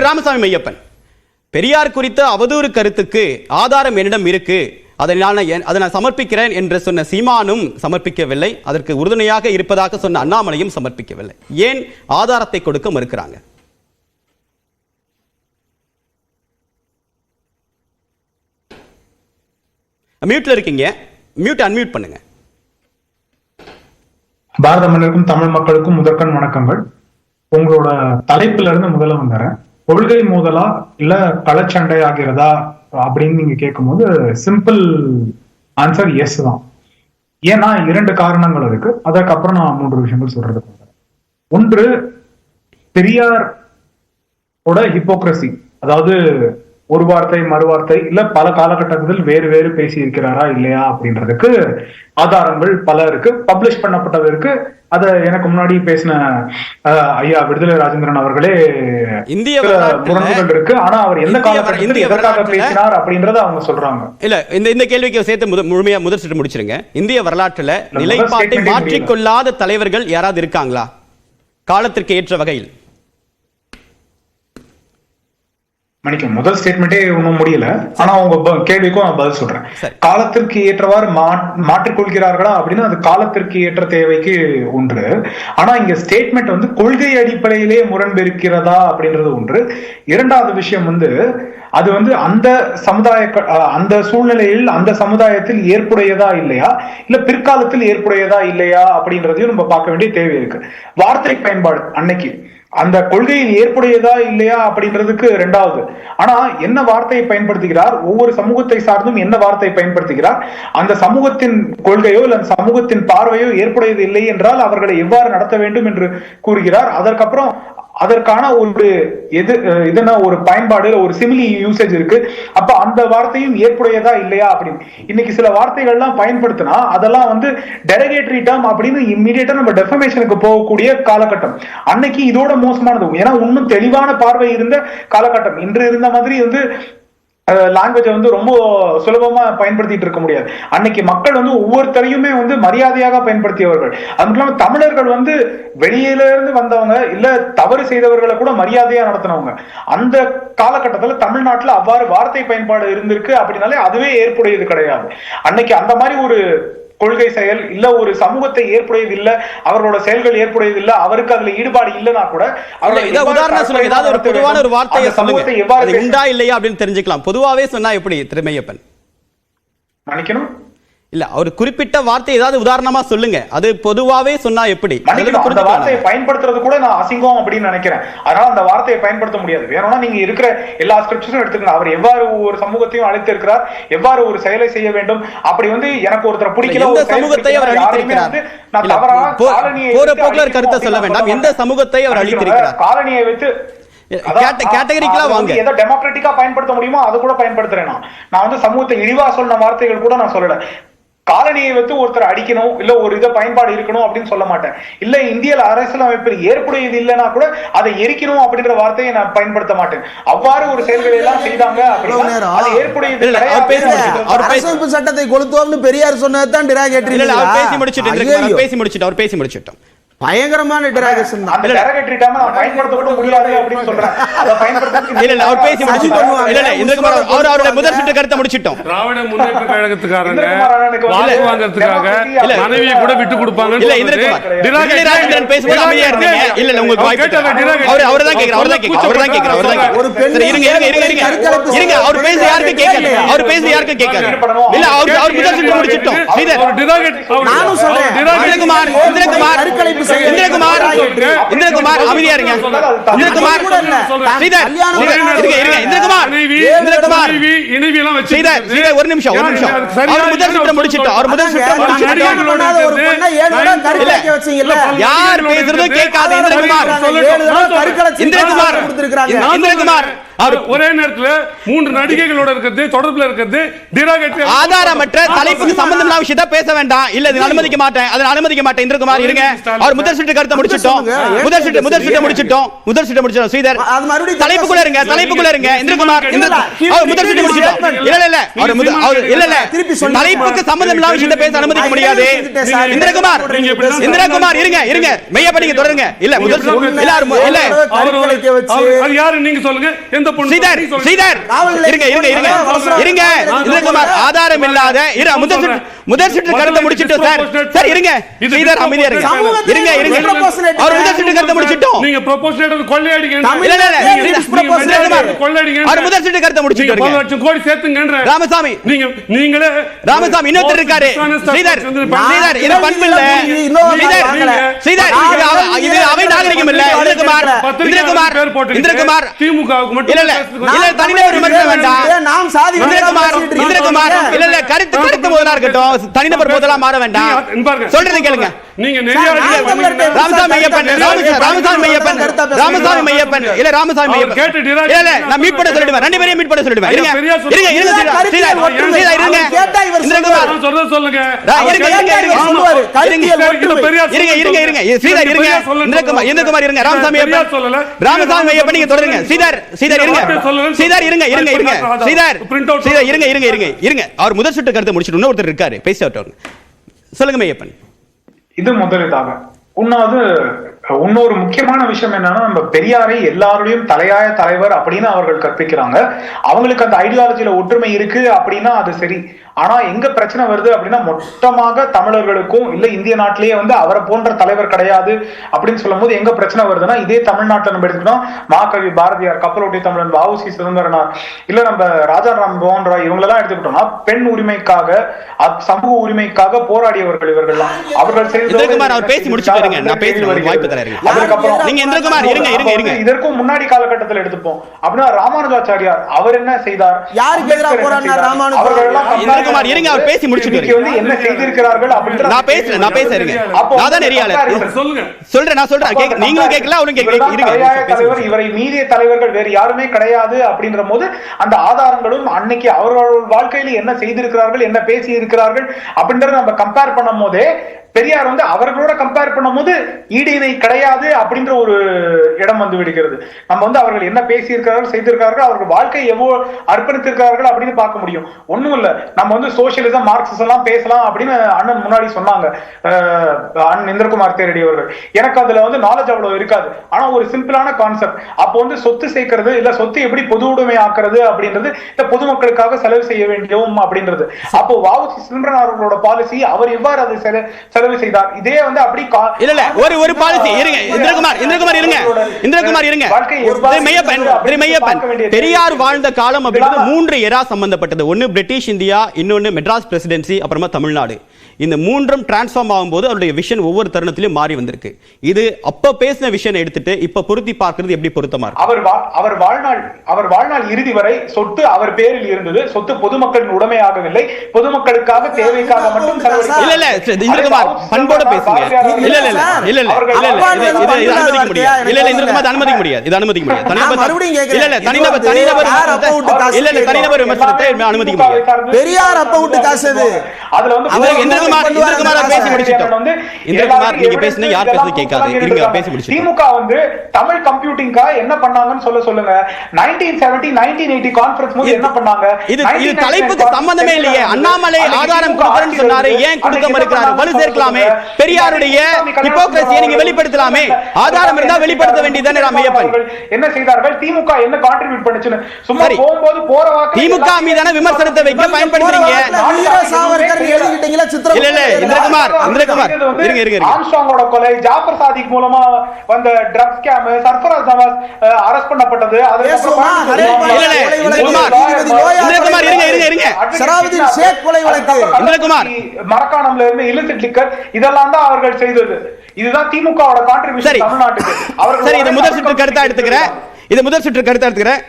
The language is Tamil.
ராமசாமி மையப்பன், பெரியார் குறித்த அவதூறு கருத்துக்கு ஆதாரம் என்னிடம் இருக்கு, அதை நான் சமர்ப்பிக்கிறேன் என்று சொன்ன சீமானும் சமர்ப்பிக்கவில்லை, அதற்கு உறுதுணையாக இருப்பதாக சொன்ன அண்ணாமலையும் சமர்ப்பிக்கவில்லை. ஏன் ஆதாரத்தை கொடுக்க மறுக்கிறாங்க? மியூட்ல இருக்கீங்க, மியூட் அன்மியூட் பண்ணுங்க. பாரத மன்னருக்கும் தமிழ் மக்களுக்கும் முதற்கண் வணக்கங்கள். உங்களோட தலைப்புல இருந்து முதல்ல வந்துறேன். கொள்கை மோதலா இல்ல களச்சண்டை ஆகிறதா அப்படின்னு நீங்க கேட்கும்போது சிம்பிள் ஆன்சர் எஸ் தான். ஏன்னா 2 காரணங்கள் இருக்கு. அதற்கப்புறம் நான் 3 விஷயங்கள் சொல்றதுக்கு வந்துறேன். ஒன்று, பெரியார் ஹிப்போக்ரசி, அதாவது ஒரு வார்த்தை மறுவார்த்தை இல்ல பல காலகட்டத்தில் வேறு வேறு பேசி இருக்கிறாரா இல்லையா அப்படின்றதுக்கு ஆதாரங்கள் பல இருக்கு, பப்ளிஷ் பண்ணப்பட்டது இருக்கு. அத எனக்கு முன்னாடி பேசின ஐயா விடுதலை ராஜேந்திரன் அவர்களே இந்திய முரண்கள் இருக்கு, ஆனா அவர் எந்த காலகட்டத்தில் எதற்காக பேசினார் அப்படின்றத அவங்க சொல்றாங்க. இல்ல, இந்த கேள்விக்கு சேர்த்து முழுமையா முதல் சுற்று முடிச்சிருங்க. இந்திய வரலாற்றுல நிலைப்பாட்டை மாற்றிக்கொள்ளாத தலைவர்கள் யாராவது இருக்காங்களா காலத்திற்கு ஏற்ற வகையில்? மணிக்கு முதல் ஸ்டேட்மெண்டே ஒன்றும் முடியல, ஆனா உங்க கேள்விக்கும் நான் பதில் சொல்றேன். காலத்திற்கு ஏற்றவாறு மாற்றிக்கொள்கிறார்களா அப்படின்னு அது காலத்திற்கு ஏற்ற தேவைக்கு ஒன்று. ஆனா இங்க ஸ்டேட்மெண்ட் கொள்கை அடிப்படையிலே முரண்பு இருக்கிறதா அப்படின்றது ஒன்று. இரண்டாவது விஷயம் அது அந்த அந்த சூழ்நிலையில் அந்த சமுதாயத்தில் ஏற்புடையதா இல்லையா, இல்ல பிற்காலத்தில் ஏற்புடையதா இல்லையா அப்படின்றதையும் நம்ம பார்க்க வேண்டிய தேவை இருக்கு. வார்த்தை பயன்பாடு அன்னைக்கு அந்த கொள்கையில் ஏற்புடையதா இல்லையா அப்படின்றதுக்கு ரெண்டாவது. ஆனா என்ன வார்த்தையை பயன்படுத்துகிறார், ஒவ்வொரு சமூகத்தை சார்ந்தும் என்ன வார்த்தையை பயன்படுத்துகிறார், அந்த சமூகத்தின் கொள்கையோ இல்ல அந்த சமூகத்தின் பார்வையோ ஏற்புடையது இல்லை என்றால் அவர்களை எவ்வாறு நடத்த வேண்டும் என்று கூறுகிறார். அதற்கப்புறம் அதற்கான ஒரு பயன்பாடு, ஒரு சிமிலி யூசேஜ் இருக்கு. அப்ப அந்த வார்த்தையும் ஏற்புடையதா இல்லையா அப்படின்னு இன்னைக்கு சில வார்த்தைகள்லாம் பயன்படுத்தினா அதெல்லாம் டெரகேட்டரி டேர்ம் அப்படின்னு இம்மிடியேட்டா நம்ம டெஃபமேஷனுக்கு போகக்கூடிய காலகட்டம். அன்னைக்கு இதோட மோசமானது. ஏன்னா இன்னும் தெளிவான பார்வை இருந்த காலகட்டம். இன்று இருந்த மாதிரி லாங்குவேஜ் ரொம்ப சுலபமா பயன்படுத்திட்டு இருக்க முடியாது. அன்னைக்கு மக்கள் ஒவ்வொருத்தரையுமே மரியாதையாக பயன்படுத்தியவர்கள். அது மட்டும் இல்லாம தமிழர்கள் வெளியில இருந்து வந்தவங்க இல்ல தவறு செய்தவர்களை கூட மரியாதையா நடத்தினவங்க. அந்த காலகட்டத்தில் தமிழ்நாட்டுல அவ்வாறு வார்த்தை பயன்பாடு இருந்திருக்கு அப்படின்னாலே அதுவே ஏற்புடையது கிடையாது. அன்னைக்கு அந்த மாதிரி ஒரு கொள்கை செயல் இல்ல ஒரு சமூகத்தை ஏற்புடையது இல்ல, அவர்களோட செயல்கள் ஏற்புடையது இல்ல, அவருக்கு அதுல ஈடுபாடு இல்லைன்னா கூட உதாரணம் சொல்லுங்க, ஏதாவது ஒரு பொதுவான ஒரு வார்த்தையை சமூகத்தை எவ்வாறு உண்டா இல்லையா அப்படின்னு தெரிஞ்சுக்கலாம். பொதுவாவே சொன்னா எப்படி திருமையப்பன்? மன்னிக்கணும், இல்ல ஒரு குறிப்பிட்ட வார்த்தை ஏதாவது உதாரணமா சொல்லுங்க, அது பொதுவாவே சொன்னா எப்படி? அந்த வார்த்தையை பயன்படுத்துறது கூட நான் அசிங்கம் அப்படின்னு நினைக்கிறேன். அதனால அந்த வார்த்தையை பயன்படுத்த முடியாது. வேணும்னா நீங்க இருக்கிற எல்லா ஸ்கிரிப்சரும் எடுத்துக்கணும். அவர் எவ்வாறு ஒரு சமூகத்தையும் அழைத்து இருக்கிறார், எவ்வாறு ஒரு செயலை செய்ய வேண்டும், அப்படி எனக்கு ஒருத்தர் பிடிக்கல ஒரு சமூகத்தை அவர் அழித்திருக்கிறார். நான் தவறான போற போக்குல கருத்தை சொல்ல வேண்டாம். எந்த சமூகத்தை அவர் அழித்திருக்கிறார்? காலனியை வைத்து கேட்டகரிக்கலா வாங்க, எதை டெமோக்ராட்டிக்கா பயன்படுத்த முடியுமோ அது கூட பயன்படுத்துறேன். நான் சமூகத்தை இழிவா சொன்ன வார்த்தைகள் கூட நான் சொல்லல. காலனியை வைத்து ஒருத்தர் அடிக்கணும் இல்ல ஒரு பயன்பாடு இருக்கணும் அப்படின்னு சொல்ல மாட்டேன். இல்ல இந்திய அரசியலமைப்பில் ஏற்புடையது இல்லைன்னா கூட அதை எரிக்கணும் அப்படின்ற வார்த்தையை நான் பயன்படுத்த மாட்டேன். அவ்வாறு ஒரு செயல்களை எல்லாம் செய்தாங்க அப்படின்னா அது ஏற்புடையது. அரசியலமைப்பு சட்டத்தை கொளுத்துவோம்னு பெரியார் சொன்னதுதான் டிராகேட்டரி. அவர் பேசி முடிச்சிட்டோம். பயங்கரமான டிராகேஷன் தான். அந்த டிராகேட்டரி டேர்ம் நான் பயன்படுத்த கூட முடியாது அப்படி சொல்றேன். அத பயன்படுத்த இல்ல அவர் பேசி முடிச்சிட்டோம். இல்ல இந்திரகுமார் அவரோட முதல் சுற்று கருத்தை முடிச்சிட்டோம். திராவிட முன்னேற்ற கழகத்துக்காரங்க வாக்கு வாங்குறதுக்காக மனைவியை கூட விட்டு கொடுப்பாங்க. இல்ல இந்திரகுமார் ராஜேந்திரன் பேசும்போது அமைதியா இருந்தீங்க. இல்ல உங்களுக்கு வாய்ப்பு அவர் தான் கேக்குறார். ஒரு பெண் இருங்க அவர் பேசி யாருக்கு கேட்காது. இல்ல அவர் முதல் சுற்று முடிச்சிட்டோம். நானும் சொல்றேன் இந்திரகுமார் அமைதியா இருங்க. இந்திரகுமார் ஒரு நிமிஷம் அவர் முதல் சுற்று முடிச்சிட்டோம். யார் பேசுறதும் கேட்காது. இந்திரகுமார் ஒரே நேரத்துல 3 நடிகைகளோட இருக்கிறது தொடர்புல இருக்கிறது ஆதாரமற்ற தலைப்புக்கு சம்பந்தமான விஷயத்தை பேச வேண்டாம். இல்ல அனுமதிக்க மாட்டேன். இந்திரகுமார் இருங்க. அவர் முதல் சுற்று கருத்தை முடிச்சிட்டோம். முதல் சுற்று முடிச்சிட்டோம். ஸ்ரீதர் தலைப்புக்குள்ள இருங்க. இந்திரகுமார் முதல் சுற்று முடிச்சிட்டோம். இல்ல தலைப்புக்கு சம்பந்தம் இல்லாத விஷயத்தை பேச அனுமதிக்க முடியாது. இந்திரகுமார் இருங்க மெய்யப்ப நீங்க தொடருங்க. இல்ல முதல் எல்லாரும் இல்ல அது யாரு நீங்க சொல்லுங்க. எந்த பொண்ணு? ஸ்ரீதர் இருங்க. இந்திரகுமார் ஆதாரம் இல்லாத முதல் சுற்று கருத்தை முடிச்சிட்டோம் சார். இருங்க ஸ்ரீதர் அமைதியா இருங்க. அவர் முதல் சுற்று கருத்தை முடிச்சிட்டோம். நீங்க ப்ரொபோஷனேட் கொள்ளையடிங்க. அவர் முதல் சுற்று கருத்தை முடிச்சிட்டோம். 1 லட்சம் கோடி சேர்த்துங்கன்ற ராமசாமி நீங்களே ராமசாமி இன்னொருத்தர் இருக்காரு. ஸ்ரீதர் இது பண்பு இல்ல. ஸ்ரீதர் இது அவை நாகரிகம் இல்ல. இந்திரகுமார் திமுகவுக்கு மட்டும் இல்ல தனிநபர் விமர்சனம் வேண்டாம். நாம் சாதி இந்திரகுமார் இல்ல கருத்து முதலா இருக்கட்டும். தனிநபர் முதலா மாற வேண்டாம். சொல்றது கேளுங்க. நீங்க ராமசாமி மையப்பன் இல்ல நான் மீட் பண்ண சொல்லிடுவேன். ரெண்டு பேரையும் மீட் பண்ண சொல்லிடுவேன். இருங்க சொல்லுங்க. இந்திரகுமார் இருங்க. ராமசாமி மையப்பன் நீங்க தொடருங்க. ஸ்ரீதர் இருங்க. அவர் முதல் சுற்று கருத்தை முடிச்சிட்டு இன்னொருத்தர் இருக்காரு பேச சொல்லுங்க மையப்பன். இது முதலிதாக இன்னொரு முக்கியமான விஷயம் என்னன்னா, நம்ம பெரியாரை எல்லாருடையும் தலையாய தலைவர் அப்படின்னு அவர்கள் கற்பிக்கிறாங்க. அவங்களுக்கு அந்த ஐடியாலஜில ஒற்றுமை இருக்கு அப்படின்னா அது சரி. ஆனா எங்க பிரச்சனை வருது அப்படின்னா, மொத்தமாக தமிழர்களுக்கும் இல்ல இந்திய நாட்டிலேயே அவரை போன்ற தலைவர் கிடையாது அப்படின்னு சொல்லும் போது எங்க பிரச்சனை வருதுன்னா, இதே தமிழ்நாட்டில் நம்ம எடுத்துக்கிட்டோம் மகாகவி பாரதியார், கப்பலோட்டி தமிழன் வ.உ.சி. சிதம்பரனார், இல்ல நம்ம ராஜாராம் மோகன் ராய், இவங்களெல்லாம் எடுத்துக்கிட்டோம்னா பெண் உரிமைக்காக சமூக உரிமைக்காக போராடியவர்கள் இவர்கள்லாம். அவர்கள் இதற்கும் முன்னாடி காலகட்டத்தில் எடுத்துப்போம் அப்படின்னா ராமானுஜாச்சாரியார் அவர் என்ன செய்தார், யாருக்கு எதிராக போராடினார் அவர் பேசி முடிச்சிட்டு என்ன செய்திருக்கிறார்கள் அப்படின்ற நான் பேசுறேன். நீங்களும் கேட்கல அவரும் தலைவர் இவரை மீறிய தலைவர்கள் வேறு யாருமே கிடையாது அப்படின்ற போது அந்த ஆதாரங்களும் அன்னைக்கு அவர்கள் வாழ்க்கையில் என்ன செய்திருக்கிறார்கள் என்ன பேசி இருக்கிறார்கள் அப்படின்றத நம்ம கம்பேர் பண்ணும் போதே பெரியார் அவர்களோட கம்பேர் பண்ணும்போது ஈடு இணை கிடையாது அப்படின்ற ஒரு இடம் விடுகிறது. நம்ம அவர்கள் என்ன பேசி இருக்கிறார்கள் செய்திருக்கிறார்கள், அவர்கள் வாழ்க்கை எவ்வளவு அர்ப்பணித்திருக்கிறார்கள் அப்படின்னு பார்க்க முடியும். ஒண்ணும் இல்ல, நம்ம சோசியலிசம் மார்க்சிசம் எல்லாம் பேசலாம் அப்படின்னு அண்ணன் முன்னாடி சொன்னாங்க அண்ணன் இந்திரகுமார் தேரடி அவர்கள். எனக்கு அதுல நாலேஜ் அவ்வளவு இருக்காது. ஆனா ஒரு சிம்பிளான கான்செப்ட், அப்போ சொத்து சேர்க்கிறது இல்ல சொத்து எப்படி பொது உடைமை ஆக்குறது அப்படின்றது இல்ல பொதுமக்களுக்காக செலவு செய்ய வேண்டியவும் அப்படின்றது. அப்போ வ.உ.சி. சிதம்பரனார் அவர்களோட பாலிசி அவர் எவ்வாறு அதை செலவு செய்தார், இதே அப்படி இல்ல ஒரு பாலிசி. இருங்க இந்திரகுமார் இருங்க. மையப்பன் பெரியார் வாழ்ந்த காலம் அப்படிங்கிறது 3 எரா சம்பந்தப்பட்டது. ஒன்னு பிரிட்டிஷ் இந்தியா, இன்னொன்னு மெட்ராஸ் பிரசிடென்சி, அப்புறமா தமிழ்நாடு. இந்த மூன்றும் டிரான்ஸ்ஃபார்ம் ஆகும்போது அவருடைய விஷன் ஒவ்வொரு தருணத்திலும் மாறி வந்திருக்கு. இது அப்ப பேசின விஷயம் எடுத்துட்டு இப்ப பொருத்தி பார்க்கிறது எப்படி பொருத்தமா இருக்கு? அவர் வாழ்நாள் இறுதி வரை சொத்து அவர் பேரில் இருந்தது. சொத்து பொதுமக்களின் உடைமையாகவில்லை, பொதுமக்களுக்காக தேவைக்காக மட்டும் இந்திரகுமார் பண்போட பேசுங்க. அனுமதிக்க முடியாது. தனிநபர் விமர்சனத்தை அனுமதிக்க முடியாது. பெரியார் அப்ப விட்டு காசது அதுல திமுக தமிழ் கம்ப்யூட்டிங்கா என்ன பண்ணாங்கன்னு சொல்லுங்க. 1970 1980 கான்ஃபரன்ஸ் போது என்ன பண்ணாங்க? இது தலைப்புக்கு சம்பந்தமே இல்லையே. அண்ணாமலை ஆதாரம் கொடுக்கறேன்னு சொன்னாரு, ஏன் கொடுக்க மறுக்கிறாரு? வலு சேர்க்கலாமே. பெரியாருடைய ஹிப்போக்ரசியை நீங்க வெளிப்படுத்தலாமே. ஆதாரம் இருந்தா வெளிப்படுத்த வேண்டியதுதானே ராமையப்பன். என்ன செய்தார்கள்? திமுக என்ன கான்ட்ரிபியூட் பண்ணுச்சுன்னு சும்மா போகும்போது போற வாக்கு திமுக மீதான விமர்சனத்தை வைக்க பயன்படுத்துறீங்க. ஆம்ஸ்ட்ராங்கோட கொலை, ஜாஃபர் சாதிக் மூலமா வந்த drugs scam, Sarfaraz Nawaz arrest பண்ணப்பட்டது. மரக்காணம்ல இருந்து இல்லிசிட் லிக்கர், இதெல்லாம் தான் அவர்கள் செய்தது. இதுதான் திமுகவோட கான்ட்ரிபியூஷன் தமிழ்நாட்டுக்கு. முதல் சுற்று கருத்தா எடுத்துக்கிறேன்.